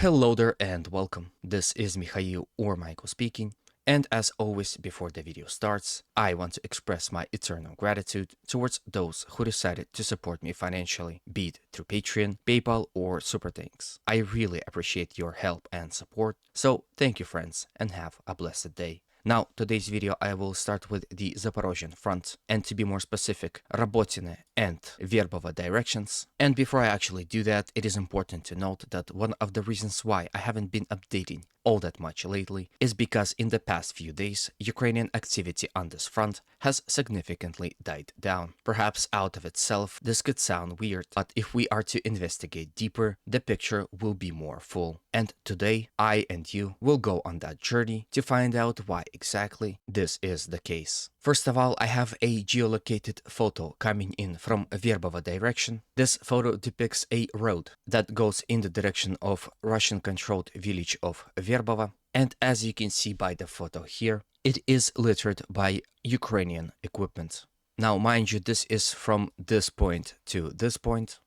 Hello there and welcome. This is Mikhail or Michael speaking. And as always, before the video starts, I want to express my eternal gratitude towards those who decided to support me financially, be it through Patreon, PayPal, or Super Thanks. I really appreciate your help and support, so thank you friends and have a blessed day. Now, today's video I will start with the Zaporozhian front, and to be more specific, Rabotine and Verbove directions. And before I actually do that, it is important to note that one of the reasons why I haven't been updating all that much lately is because in the past few days, Ukrainian activity on this front has significantly died down. Perhaps out of itself, this could sound weird, but if we are to investigate deeper, the picture will be more full. And today, I and you will go on that journey to find out why exactly this is the case. First of all, I have a geolocated photo coming in from Verbove direction. This photo depicts a road that goes in the direction of Russian-controlled village of Verbove. And as you can see by the photo here, it is littered by Ukrainian equipment. Now, mind you, this is from this point to this point.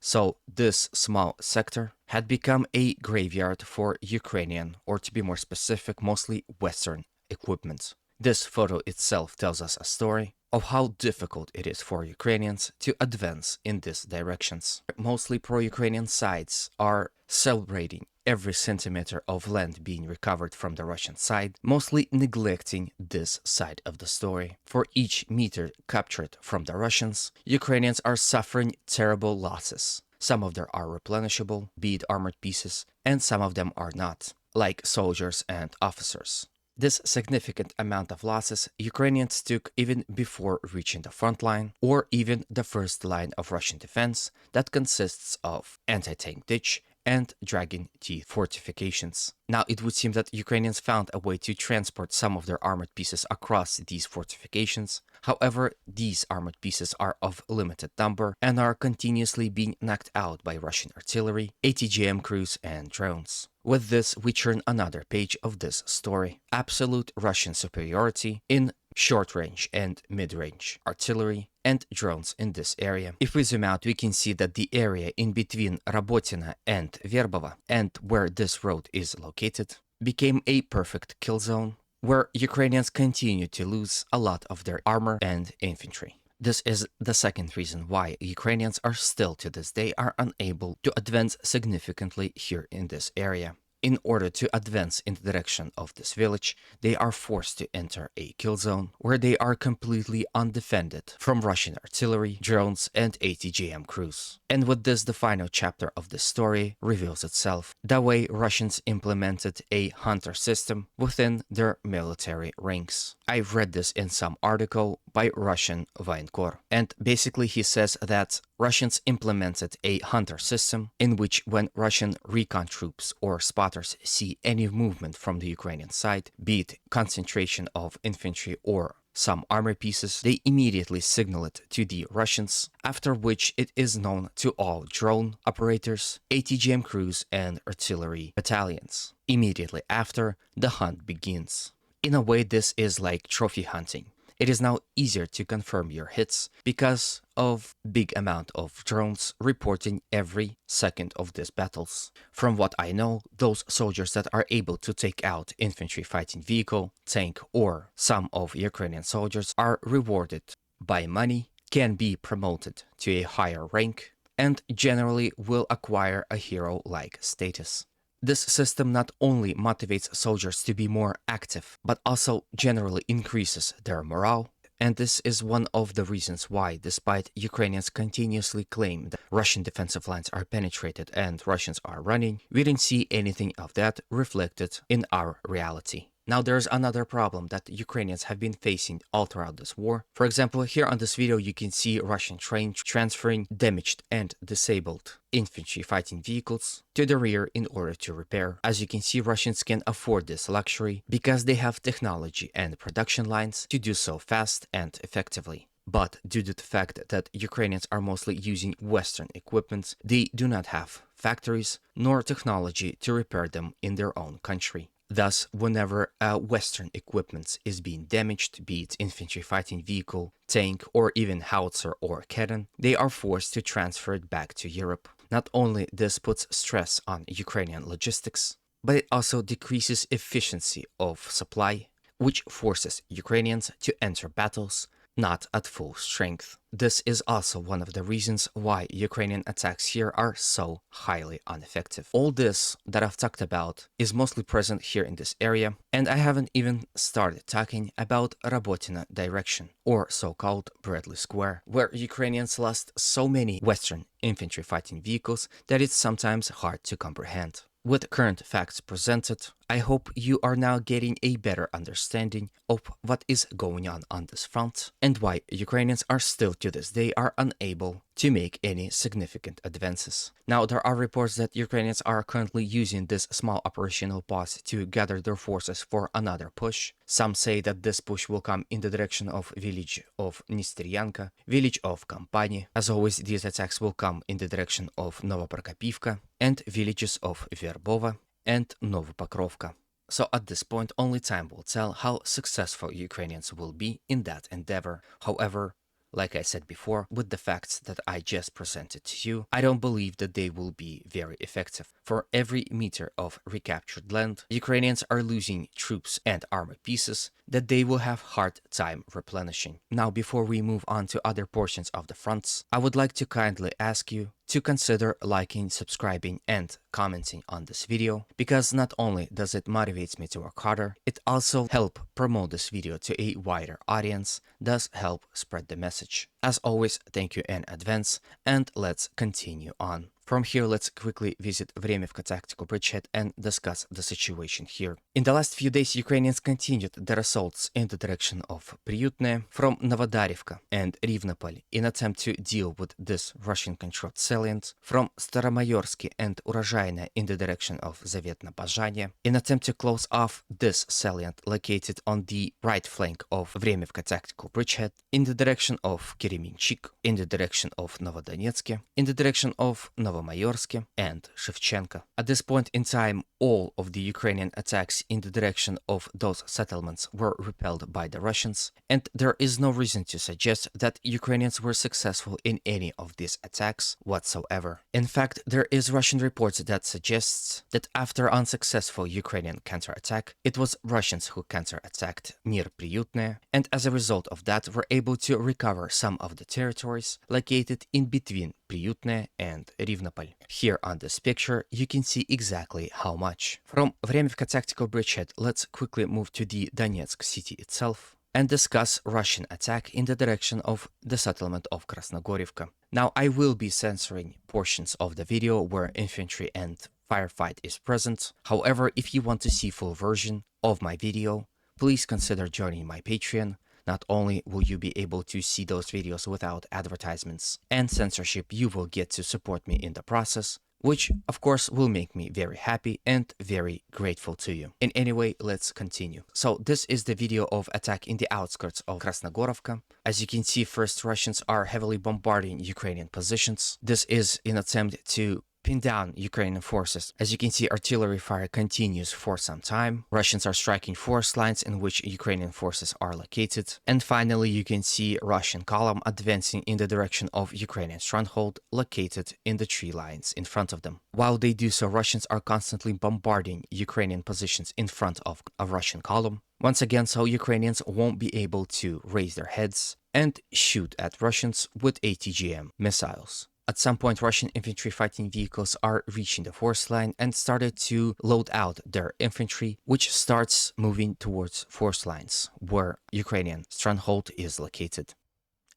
So this small sector had become a graveyard for Ukrainian, or to be more specific, mostly Western equipment. This photo itself tells us a story of how difficult it is for Ukrainians to advance in these directions. Mostly pro-Ukrainian sides are celebrating every centimeter of land being recovered from the Russian side, mostly neglecting this side of the story. For each meter captured from the Russians, Ukrainians are suffering terrible losses. Some of them are replenishable, be it armored pieces, and some of them are not, like soldiers and officers. This significant amount of losses Ukrainians took even before reaching the front line, or even the first line of Russian defense that consists of anti-tank ditch and dragon teeth fortifications. Now, it would seem that Ukrainians found a way to transport some of their armored pieces across these fortifications. However, these armored pieces are of limited number and are continuously being knocked out by Russian artillery, ATGM crews, and drones. With this, we turn another page of this story. Absolute Russian superiority in short-range and mid-range artillery and drones in this area. If we zoom out, we can see that the area in between Rabotina and Verbove, and where this road is located, became a perfect kill zone, where Ukrainians continue to lose a lot of their armor and infantry. This is the second reason why Ukrainians are still to this day are unable to advance significantly here in this area. In order to advance in the direction of this village, they are forced to enter a kill zone where they are completely undefended from Russian artillery, drones, and ATGM crews. And with this, the final chapter of the story reveals itself, the way Russians implemented a hunter system within their military ranks. I've read this in some article by Russian Voenkor, and basically he says that Russians implemented a hunter system in which when Russian recon troops or spotters see any movement from the Ukrainian side, be it concentration of infantry or some armor pieces, they immediately signal it to the Russians, after which it is known to all drone operators, ATGM crews, and artillery battalions. Immediately after, the hunt begins. In a way, this is like trophy hunting. It is now easier to confirm your hits because of big amount of drones reporting every second of these battles. From what I know, those soldiers that are able to take out infantry fighting vehicle, tank, or some of Ukrainian soldiers are rewarded by money, can be promoted to a higher rank, and generally will acquire a hero-like status. This system not only motivates soldiers to be more active, but also generally increases their morale. And this is one of the reasons why, despite Ukrainians continuously claim that Russian defensive lines are penetrated and Russians are running, we didn't see anything of that reflected in our reality. Now, there's another problem that Ukrainians have been facing all throughout this war. For example, here on this video, you can see Russian trains transferring damaged and disabled infantry fighting vehicles to the rear in order to repair. As you can see, Russians can afford this luxury because they have technology and production lines to do so fast and effectively. But due to the fact that Ukrainians are mostly using Western equipment, they do not have factories nor technology to repair them in their own country. Thus, whenever Western equipment is being damaged, be it infantry fighting vehicle, tank, or even howitzer or cannon, they are forced to transfer it back to Europe. Not only this puts stress on Ukrainian logistics, but it also decreases efficiency of supply, which forces Ukrainians to enter battles not at full strength. This is also one of the reasons why Ukrainian attacks here are so highly ineffective. All this that I've talked about is mostly present here in this area, and I haven't even started talking about Rabotina direction, or so-called Bradley Square, where Ukrainians lost so many Western infantry fighting vehicles that it's sometimes hard to comprehend. With current facts presented, I hope you are now getting a better understanding of what is going on this front and why Ukrainians are still to this day are unable to make any significant advances. Now, there are reports that Ukrainians are currently using this small operational pause to gather their forces for another push. Some say that this push will come in the direction of village of Nisteryanka, village of Kampani. As always, these attacks will come in the direction of Novoprokopivka and villages of Verbove and Novopokrovka. So at this point, only time will tell how successful Ukrainians will be in that endeavor. However, like I said before, with the facts that I just presented to you, I don't believe that they will be very effective. For every meter of recaptured land, Ukrainians are losing troops and armor pieces that they will have hard time replenishing. Now, before we move on to other portions of the fronts, I would like to kindly ask you to consider liking, subscribing, and commenting on this video, because not only does it motivate me to work harder, it also helps promote this video to a wider audience, thus help spread the message. As always, thank you in advance, and let's continue on. From here, let's quickly visit Vremivka tactical bridgehead and discuss the situation here. In the last few days, Ukrainians continued their assaults in the direction of Priutne from Novodarivka and Rivnopol in attempt to deal with this Russian-controlled salient, from Staromayorsky and Urozhaine in the direction of Zavetna Bazhanye in attempt to close off this salient located on the right flank of Vremivka tactical bridgehead, in the direction of Keremenchik, in the direction of Novodonetsk, in the direction of Novomayorsky and Shevchenko. At this point in time, all of the Ukrainian attacks in the direction of those settlements were repelled by the Russians, and there is no reason to suggest that Ukrainians were successful in any of these attacks whatsoever. In fact, there is Russian reports that suggests that after unsuccessful Ukrainian counterattack, it was Russians who counterattacked near Priutne, and as a result of that were able to recover some of the territories located in between Priutne and Rivnopol. Here on this picture, you can see exactly how much. From Vremivka tactical bridgehead, let's quickly move to the Donetsk city itself and discuss Russian attack in the direction of the settlement of Krasnogorivka. Now, I will be censoring portions of the video where infantry and firefight is present. However, if you want to see full version of my video, please consider joining my Patreon. Not only will you be able to see those videos without advertisements and censorship, you will get to support me in the process, which of course will make me very happy and very grateful to you. In any way, let's continue. So this is the video of attack in the outskirts of Krasnogorovka. As you can see, first Russians are heavily bombarding Ukrainian positions. This is an attempt to pin down Ukrainian forces. As you can see, artillery fire continues for some time. Russians are striking forest lines in which Ukrainian forces are located. And finally, you can see Russian column advancing in the direction of Ukrainian stronghold located in the tree lines in front of them. While they do so, Russians are constantly bombarding Ukrainian positions in front of a Russian column. Once again, so Ukrainians won't be able to raise their heads and shoot at Russians with ATGM missiles. At some point, Russian infantry fighting vehicles are reaching the forest line and started to load out their infantry, which starts moving towards forest lines, where Ukrainian stronghold is located.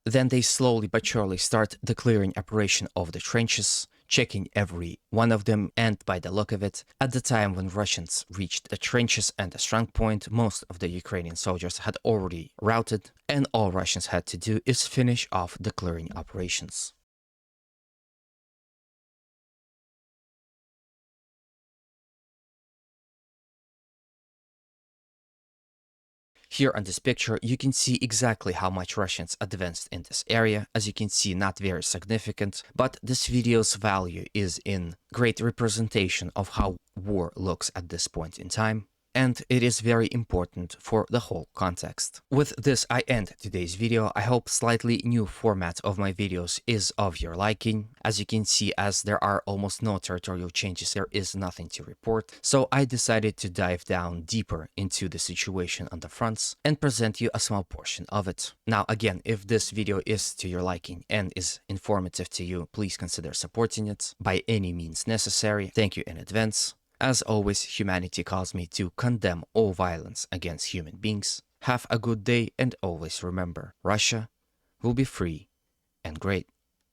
Then they slowly but surely start the clearing operation of the trenches, checking every one of them, and by the look of it, at the time when Russians reached the trenches and the strong point, most of the Ukrainian soldiers had already routed, and all Russians had to do is finish off the clearing operations. Here on this picture, you can see exactly how much Russians advanced in this area. As you can see, not very significant, but this video's value is in great representation of how war looks at this point in time. and it is very important for the whole context. With this, I end today's video. I hope slightly new format of my videos is of your liking. As you can see, as there are almost no territorial changes, there is nothing to report. So I decided to dive down deeper into the situation on the fronts and present you a small portion of it. Now, again, if this video is to your liking and is informative to you, please consider supporting it by any means necessary. Thank you in advance. As always, humanity calls me to condemn all violence against human beings. Have a good day, and always remember, Russia will be free and great.